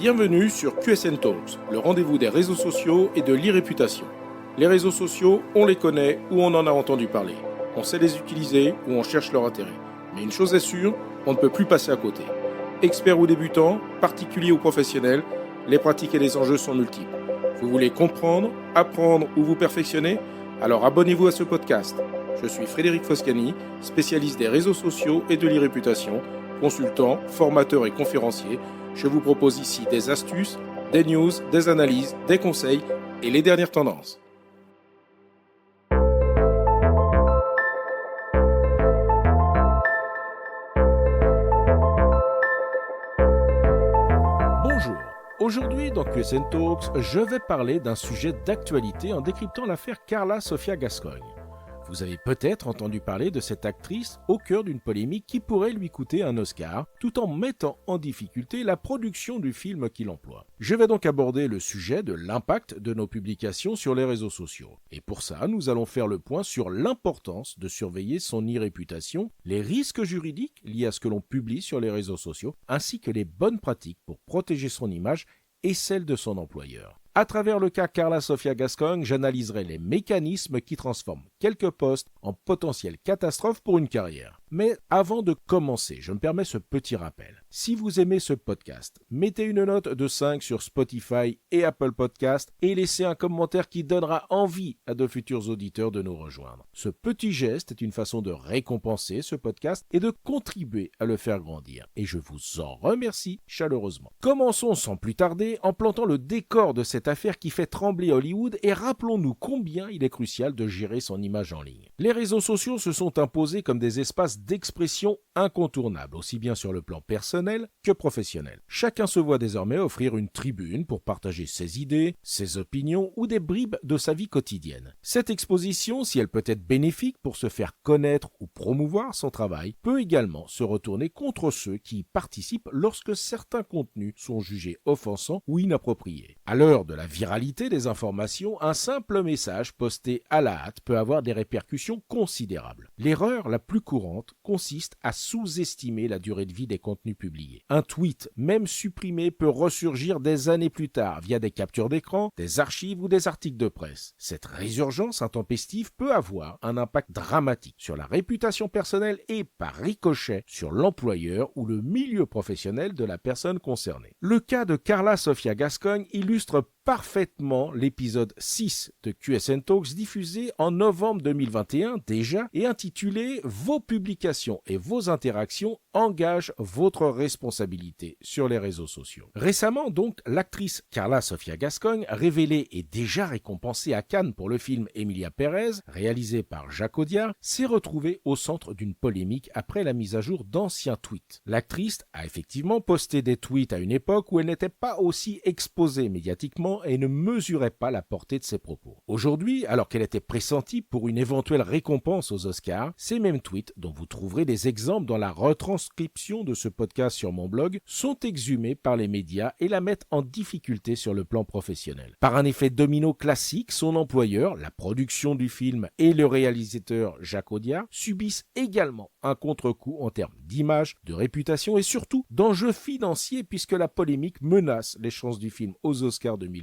Bienvenue sur QSN Talks, le rendez-vous des réseaux sociaux et de l'e-réputation. Les réseaux sociaux, on les connaît ou on en a entendu parler. On sait les utiliser ou on cherche leur intérêt. Mais une chose est sûre, on ne peut plus passer à côté. Experts ou débutants, particuliers ou professionnels, les pratiques et les enjeux sont multiples. Vous voulez comprendre, apprendre ou vous perfectionner? Alors abonnez-vous à ce podcast. Je suis Frédéric Foscani, spécialiste des réseaux sociaux et de l'e-réputation, consultant, formateur et conférencier. Je vous propose ici des astuces, des news, des analyses, des conseils et les dernières tendances. Bonjour, aujourd'hui dans QSN Talks, je vais parler d'un sujet d'actualité en décryptant l'affaire Carla Sofia Gascoigne. Vous avez peut-être entendu parler de cette actrice au cœur d'une polémique qui pourrait lui coûter un Oscar, tout en mettant en difficulté la production du film qui l'emploie. Je vais donc aborder le sujet de l'impact de nos publications sur les réseaux sociaux. Et pour ça, nous allons faire le point sur l'importance de surveiller son e-réputation, les risques juridiques liés à ce que l'on publie sur les réseaux sociaux, ainsi que les bonnes pratiques pour protéger son image et celle de son employeur. À travers le cas Carla Sofia Gascoigne, j'analyserai les mécanismes qui transforment quelques postes en potentielles catastrophes pour une carrière. Mais avant de commencer, je me permets ce petit rappel. Si vous aimez ce podcast, mettez une note de 5 sur Spotify et Apple Podcast et laissez un commentaire qui donnera envie à de futurs auditeurs de nous rejoindre. Ce petit geste est une façon de récompenser ce podcast et de contribuer à le faire grandir. Et je vous en remercie chaleureusement. Commençons sans plus tarder en plantant le décor de cette affaire qui fait trembler Hollywood et rappelons-nous combien il est crucial de gérer son image en ligne. Les réseaux sociaux se sont imposés comme des espaces d'expression incontournables, aussi bien sur le plan personnel que professionnel. Chacun se voit désormais offrir une tribune pour partager ses idées, ses opinions ou des bribes de sa vie quotidienne. Cette exposition, si elle peut être bénéfique pour se faire connaître ou promouvoir son travail, peut également se retourner contre ceux qui y participent lorsque certains contenus sont jugés offensants ou inappropriés. À l'heure de la viralité des informations, un simple message posté à la hâte peut avoir des répercussions considérables. L'erreur la plus courante consiste à sous-estimer la durée de vie des contenus publiés. Un tweet, même supprimé, peut ressurgir des années plus tard via des captures d'écran, des archives ou des articles de presse. Cette résurgence intempestive peut avoir un impact dramatique sur la réputation personnelle et, par ricochet, sur l'employeur ou le milieu professionnel de la personne concernée. Le cas de Carla Sofia Gascoigne illustre parfaitement l'épisode 6 de QSN Talks diffusé en novembre 2021 déjà et intitulé « Vos publications et vos interactions engagent votre responsabilité sur les réseaux sociaux ». Récemment donc, l'actrice Carla Sofia Gascoigne, révélée et déjà récompensée à Cannes pour le film Emilia Pérez, réalisé par Jacques Audiard, s'est retrouvée au centre d'une polémique après la mise à jour d'anciens tweets. L'actrice a effectivement posté des tweets à une époque où elle n'était pas aussi exposée médiatiquement et ne mesurait pas la portée de ses propos. Aujourd'hui, alors qu'elle était pressentie pour une éventuelle récompense aux Oscars, ces mêmes tweets, dont vous trouverez des exemples dans la retranscription de ce podcast sur mon blog, sont exhumés par les médias et la mettent en difficulté sur le plan professionnel. Par un effet domino classique, son employeur, la production du film et le réalisateur Jacques Audiard subissent également un contre-coup en termes d'image, de réputation et surtout d'enjeux financiers puisque la polémique menace les chances du film aux Oscars 2025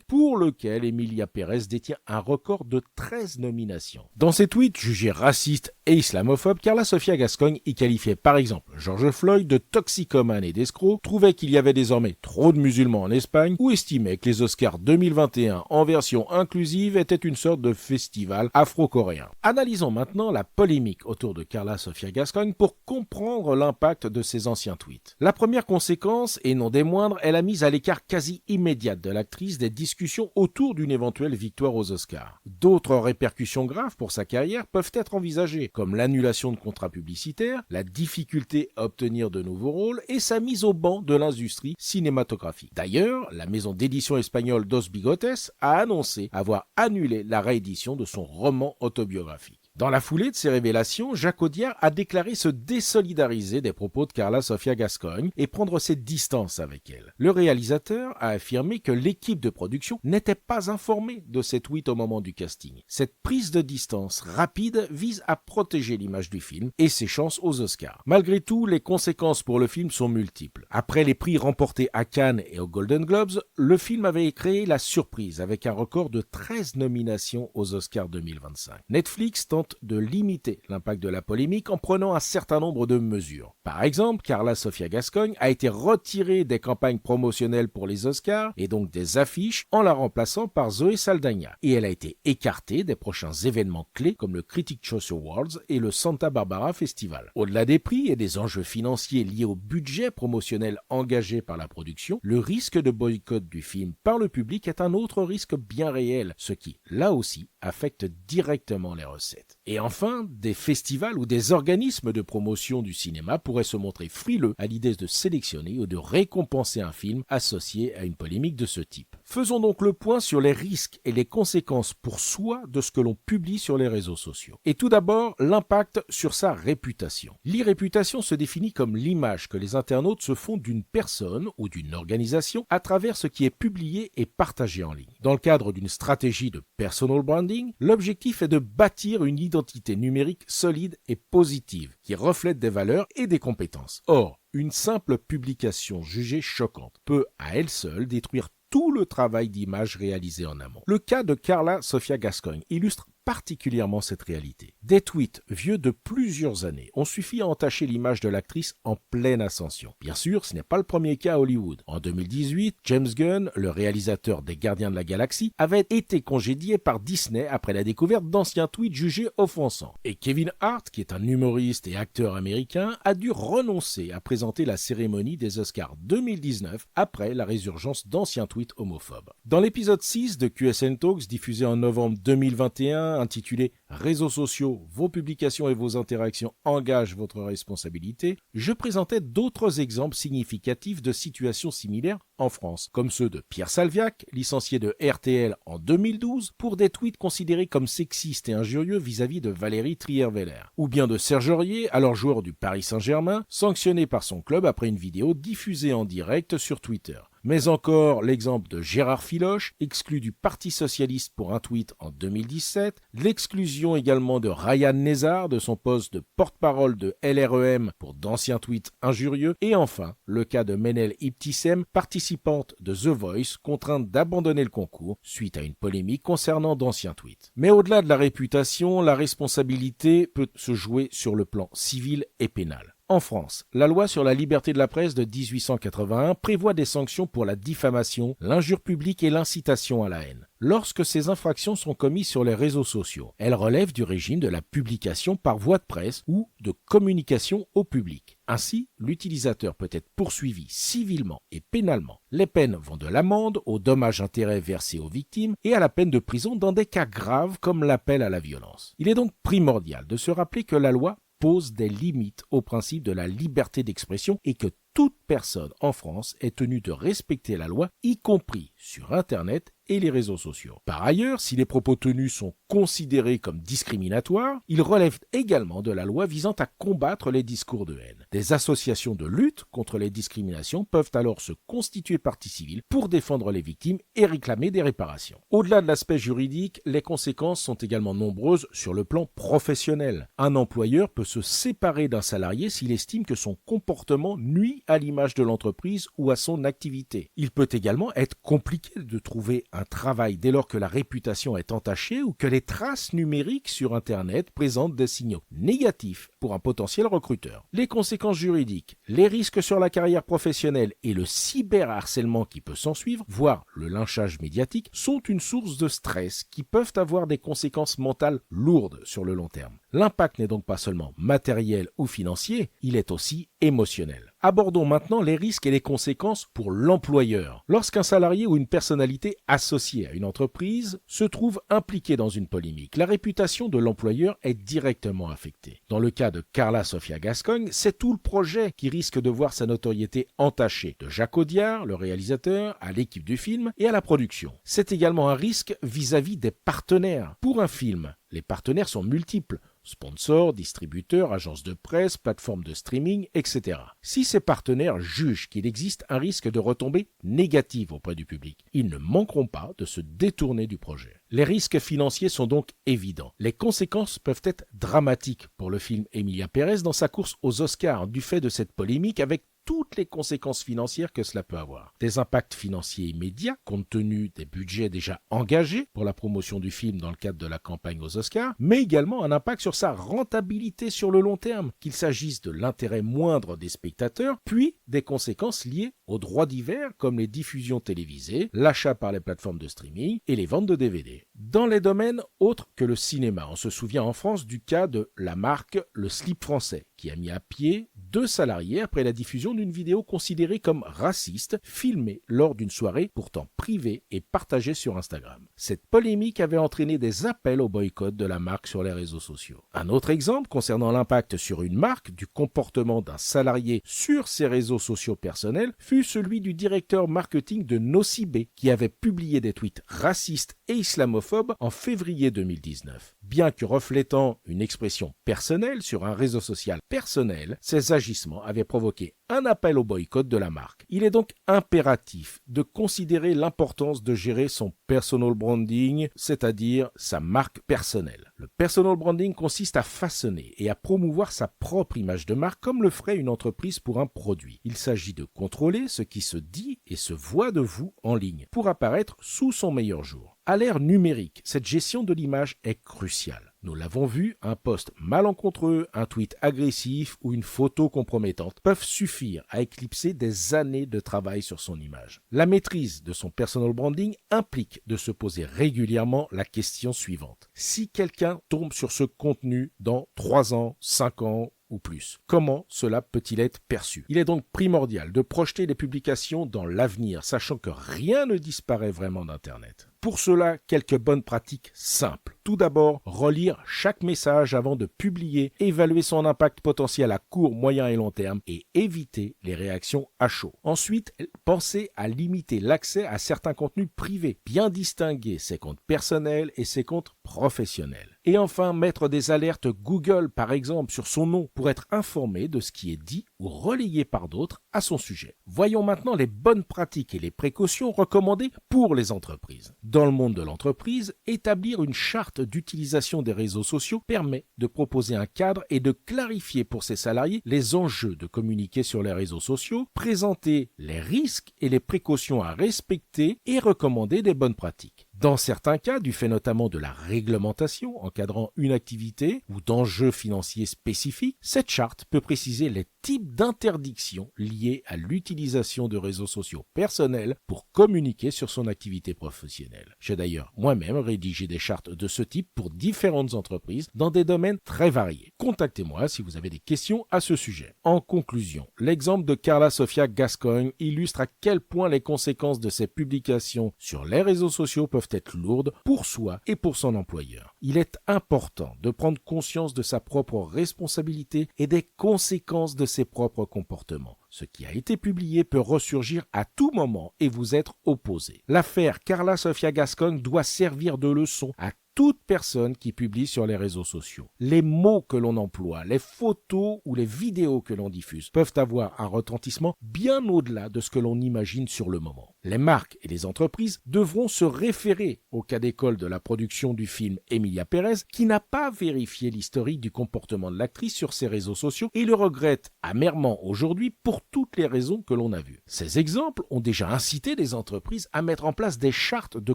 pour lequel Emilia Pérez détient un record de 13 nominations. Dans ses tweets jugés racistes et islamophobes, Carla Sofia Gascoigne y qualifiait par exemple George Floyd de toxicomane et d'escroc, trouvait qu'il y avait désormais trop de musulmans en Espagne ou estimait que les Oscars 2021 en version inclusive étaient une sorte de festival afro-coréen. Analysons maintenant la polémique autour de Carla Sofia Gascoigne pour comprendre l'impact de ses anciens tweets. La première conséquence, et non des moindres, est la mise à l'écart quasi immédiate de l'actrice des discussions autour d'une éventuelle victoire aux Oscars. D'autres répercussions graves pour sa carrière peuvent être envisagées, comme l'annulation de contrats publicitaires, la difficulté à obtenir de nouveaux rôles et sa mise au banc de l'industrie cinématographique. D'ailleurs, la maison d'édition espagnole Dos Bigotes a annoncé avoir annulé la réédition de son roman autobiographique. Dans la foulée de ces révélations, Jacques Audiard a déclaré se désolidariser des propos de Carla Sofia Gascoigne et prendre ses distances avec elle. Le réalisateur a affirmé que l'équipe de production n'était pas informée de ces tweets au moment du casting. Cette prise de distance rapide vise à protéger l'image du film et ses chances aux Oscars. Malgré tout, les conséquences pour le film sont multiples. Après les prix remportés à Cannes et aux Golden Globes, le film avait créé la surprise avec un record de 13 nominations aux Oscars 2025. Netflix tente de limiter l'impact de la polémique en prenant un certain nombre de mesures. Par exemple, Carla Sofia Gascoigne a été retirée des campagnes promotionnelles pour les Oscars et donc des affiches en la remplaçant par Zoé Saldana. Et elle a été écartée des prochains événements clés comme le Critics' Choice Awards et le Santa Barbara Festival. Au-delà des prix et des enjeux financiers liés au budget promotionnel engagé par la production, le risque de boycott du film par le public est un autre risque bien réel, ce qui, là aussi, affecte directement les recettes. Et enfin, des festivals ou des organismes de promotion du cinéma pourraient se montrer frileux à l'idée de sélectionner ou de récompenser un film associé à une polémique de ce type. Faisons donc le point sur les risques et les conséquences pour soi de ce que l'on publie sur les réseaux sociaux. Et tout d'abord, l'impact sur sa réputation. L'irréputation se définit comme l'image que les internautes se font d'une personne ou d'une organisation à travers ce qui est publié et partagé en ligne. Dans le cadre d'une stratégie de personal branding, l'objectif est de bâtir une identité numérique solide et positive qui reflète des valeurs et des compétences. Or, une simple publication jugée choquante peut à elle seule détruire tout le travail d'image réalisé en amont. Le cas de Carla Sofia Gascoigne illustre particulièrement cette réalité. Des tweets vieux de plusieurs années ont suffi à entacher l'image de l'actrice en pleine ascension. Bien sûr, ce n'est pas le premier cas à Hollywood. En 2018, James Gunn, le réalisateur des Gardiens de la Galaxie, avait été congédié par Disney après la découverte d'anciens tweets jugés offensants. Et Kevin Hart, qui est un humoriste et acteur américain, a dû renoncer à présenter la cérémonie des Oscars 2019 après la résurgence d'anciens tweets homophobes. Dans l'épisode 6 de QSN Talks, diffusé en novembre 2021, intitulé « Réseaux sociaux, vos publications et vos interactions engagent votre responsabilité », je présentais d'autres exemples significatifs de situations similaires en France, comme ceux de Pierre Salviac, licencié de RTL en 2012 pour des tweets considérés comme sexistes et injurieux vis-à-vis de Valérie Trierweiler, ou bien de Serge Aurier, alors joueur du Paris Saint-Germain, sanctionné par son club après une vidéo diffusée en direct sur Twitter. Mais encore l'exemple de Gérard Filoche, exclu du Parti Socialiste pour un tweet en 2017, l'exclusion également de Ryan Nezar de son poste de porte-parole de LREM pour d'anciens tweets injurieux, et enfin le cas de Menel Ibtissem, participante de The Voice, contrainte d'abandonner le concours suite à une polémique concernant d'anciens tweets. Mais au-delà de la réputation, la responsabilité peut se jouer sur le plan civil et pénal. En France, la loi sur la liberté de la presse de 1881 prévoit des sanctions pour la diffamation, l'injure publique et l'incitation à la haine. Lorsque ces infractions sont commises sur les réseaux sociaux, elles relèvent du régime de la publication par voie de presse ou de communication au public. Ainsi, l'utilisateur peut être poursuivi civilement et pénalement. Les peines vont de l'amende aux dommages-intérêts versés aux victimes et à la peine de prison dans des cas graves comme l'appel à la violence. Il est donc primordial de se rappeler que la loi pose des limites au principe de la liberté d'expression et que toute personne en France est tenue de respecter la loi, y compris sur Internet et les réseaux sociaux. Par ailleurs, si les propos tenus sont considérés comme discriminatoires, ils relèvent également de la loi visant à combattre les discours de haine. Des associations de lutte contre les discriminations peuvent alors se constituer partie civile pour défendre les victimes et réclamer des réparations. Au-delà de l'aspect juridique, les conséquences sont également nombreuses sur le plan professionnel. Un employeur peut se séparer d'un salarié s'il estime que son comportement nuit à l'image de l'entreprise ou à son activité. Il peut également être compliqué de trouver un travail dès lors que la réputation est entachée ou que les traces numériques sur Internet présentent des signaux négatifs pour un potentiel recruteur. Les conséquences juridiques, les risques sur la carrière professionnelle et le cyberharcèlement qui peut s'ensuivre, voire le lynchage médiatique, sont une source de stress qui peuvent avoir des conséquences mentales lourdes sur le long terme. L'impact n'est donc pas seulement matériel ou financier, il est aussi émotionnel. Abordons Abordons maintenant les risques et les conséquences pour l'employeur. Lorsqu'un salarié ou une personnalité associée à une entreprise se trouve impliqué dans une polémique, la réputation de l'employeur est directement affectée. Dans le cas de Carla Sofia Gascogne, c'est tout le projet qui risque de voir sa notoriété entachée, de Jacques Audiard, le réalisateur, à l'équipe du film et à la production. C'est également un risque vis-à-vis des partenaires. Pour un film, les partenaires sont multiples. Sponsors, distributeurs, agences de presse, plateformes de streaming, etc. Si ces partenaires jugent qu'il existe un risque de retombées négatives auprès du public, ils ne manqueront pas de se détourner du projet. Les risques financiers sont donc évidents. Les conséquences peuvent être dramatiques pour le film Emilia Pérez dans sa course aux Oscars du fait de cette polémique avec toutes les conséquences financières que cela peut avoir. Des impacts financiers immédiats, compte tenu des budgets déjà engagés pour la promotion du film dans le cadre de la campagne aux Oscars, mais également un impact sur sa rentabilité sur le long terme, qu'il s'agisse de l'intérêt moindre des spectateurs, puis des conséquences liées aux droits divers comme les diffusions télévisées, l'achat par les plateformes de streaming et les ventes de DVD. Dans les domaines autres que le cinéma, on se souvient en France du cas de la marque Le Slip Français, qui a mis à pied 2 salariés après la diffusion d'une vidéo considérée comme raciste, filmée lors d'une soirée pourtant privée et partagée sur Instagram. Cette polémique avait entraîné des appels au boycott de la marque sur les réseaux sociaux. Un autre exemple concernant l'impact sur une marque du comportement d'un salarié sur ses réseaux sociaux personnels fut celui du directeur marketing de Nocibé qui avait publié des tweets racistes et islamophobes en février 2019. Bien que reflétant une expression personnelle sur un réseau social personnel, ces agissements avaient provoqué un appel au boycott de la marque. Il est donc impératif de considérer l'importance de gérer son personal branding, c'est-à-dire sa marque personnelle. Le personal branding consiste à façonner et à promouvoir sa propre image de marque comme le ferait une entreprise pour un produit. Il s'agit de contrôler ce qui se dit et se voit de vous en ligne pour apparaître sous son meilleur jour. À l'ère numérique, cette gestion de l'image est cruciale. Nous l'avons vu, un post malencontreux, un tweet agressif ou une photo compromettante peuvent suffire à éclipser des années de travail sur son image. La maîtrise de son personal branding implique de se poser régulièrement la question suivante. Si quelqu'un tombe sur ce contenu dans 3 ans, 5 ans, ou plus. Comment cela peut-il être perçu? Il est donc primordial de projeter les publications dans l'avenir, sachant que rien ne disparaît vraiment d'Internet. Pour cela, quelques bonnes pratiques simples. Tout d'abord, relire chaque message avant de publier, évaluer son impact potentiel à court, moyen et long terme et éviter les réactions à chaud. Ensuite, pensez à limiter l'accès à certains contenus privés, bien distinguer ses comptes personnels et ses comptes professionnels. Et enfin, mettre des alertes Google, par exemple, sur son nom pour être informé de ce qui est dit ou relayé par d'autres à son sujet. Voyons maintenant les bonnes pratiques et les précautions recommandées pour les entreprises. Dans le monde de l'entreprise, établir une charte d'utilisation des réseaux sociaux permet de proposer un cadre et de clarifier pour ses salariés les enjeux de communiquer sur les réseaux sociaux, présenter les risques et les précautions à respecter et recommander des bonnes pratiques. Dans certains cas, du fait notamment de la réglementation encadrant une activité ou d'enjeux financiers spécifiques, cette charte peut préciser les types d'interdictions liées à l'utilisation de réseaux sociaux personnels pour communiquer sur son activité professionnelle. J'ai d'ailleurs moi-même rédigé des chartes de ce type pour différentes entreprises dans des domaines très variés. Contactez-moi si vous avez des questions à ce sujet. En conclusion, l'exemple de Carla Sofia Gascogne illustre à quel point les conséquences de ces publications sur les réseaux sociaux peuvent être lourdes pour soi et pour son employeur. Il est important de prendre conscience de sa propre responsabilité et des conséquences de ses propres comportements. Ce qui a été publié peut ressurgir à tout moment et vous être opposé. L'affaire Carla Sofia Gascogne doit servir de leçon à toute personne qui publie sur les réseaux sociaux. Les mots que l'on emploie, les photos ou les vidéos que l'on diffuse peuvent avoir un retentissement bien au-delà de ce que l'on imagine sur le moment. Les marques et les entreprises devront se référer au cas d'école de la production du film Emilia Pérez qui n'a pas vérifié l'historique du comportement de l'actrice sur ses réseaux sociaux et le regrette amèrement aujourd'hui pour toutes les raisons que l'on a vues. Ces exemples ont déjà incité des entreprises à mettre en place des chartes de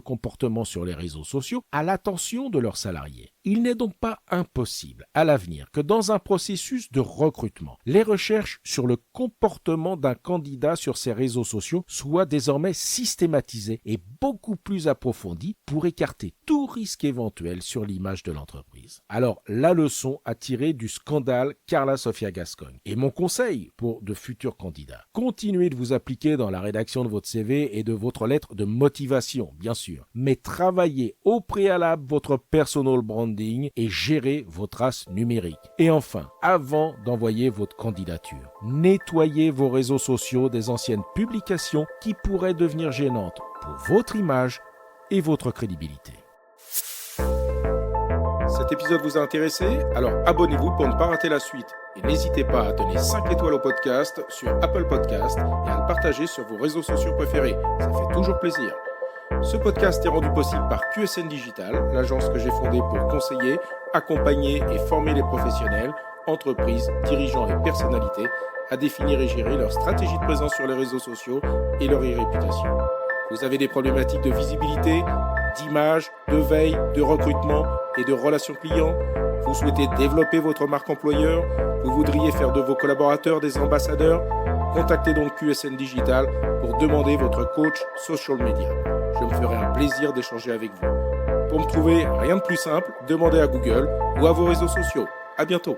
comportement sur les réseaux sociaux à l'attention de leurs salariés. Il n'est donc pas impossible à l'avenir que dans un processus de recrutement, les recherches sur le comportement d'un candidat sur ses réseaux sociaux soient désormais systématisées et beaucoup plus approfondies pour écarter tout risque éventuel sur l'image de l'entreprise. Alors, la leçon à tirer du scandale Carla Sofia Gascogne. Et mon conseil pour de futurs candidats, continuez de vous appliquer dans la rédaction de votre CV et de votre lettre de motivation, bien sûr, mais travaillez au préalable votre personal branding et gérer vos traces numériques. Et enfin, avant d'envoyer votre candidature, nettoyez vos réseaux sociaux des anciennes publications qui pourraient devenir gênantes pour votre image et votre crédibilité. Cet épisode vous a intéressé? Alors abonnez-vous pour ne pas rater la suite. Et n'hésitez pas à donner 5 étoiles au podcast sur Apple Podcast et à le partager sur vos réseaux sociaux préférés. Ça fait toujours plaisir. Ce podcast est rendu possible par QSN Digital, l'agence que j'ai fondée pour conseiller, accompagner et former les professionnels, entreprises, dirigeants et personnalités à définir et gérer leur stratégie de présence sur les réseaux sociaux et leur e-réputation. Vous avez des problématiques de visibilité, d'image, de veille, de recrutement et de relations clients? Vous souhaitez développer votre marque employeur? Vous voudriez faire de vos collaborateurs des ambassadeurs? Contactez donc QSN Digital pour demander votre coach social media. Je me ferai un plaisir d'échanger avec vous. Pour me trouver, rien de plus simple, demandez à Google ou à vos réseaux sociaux. À bientôt.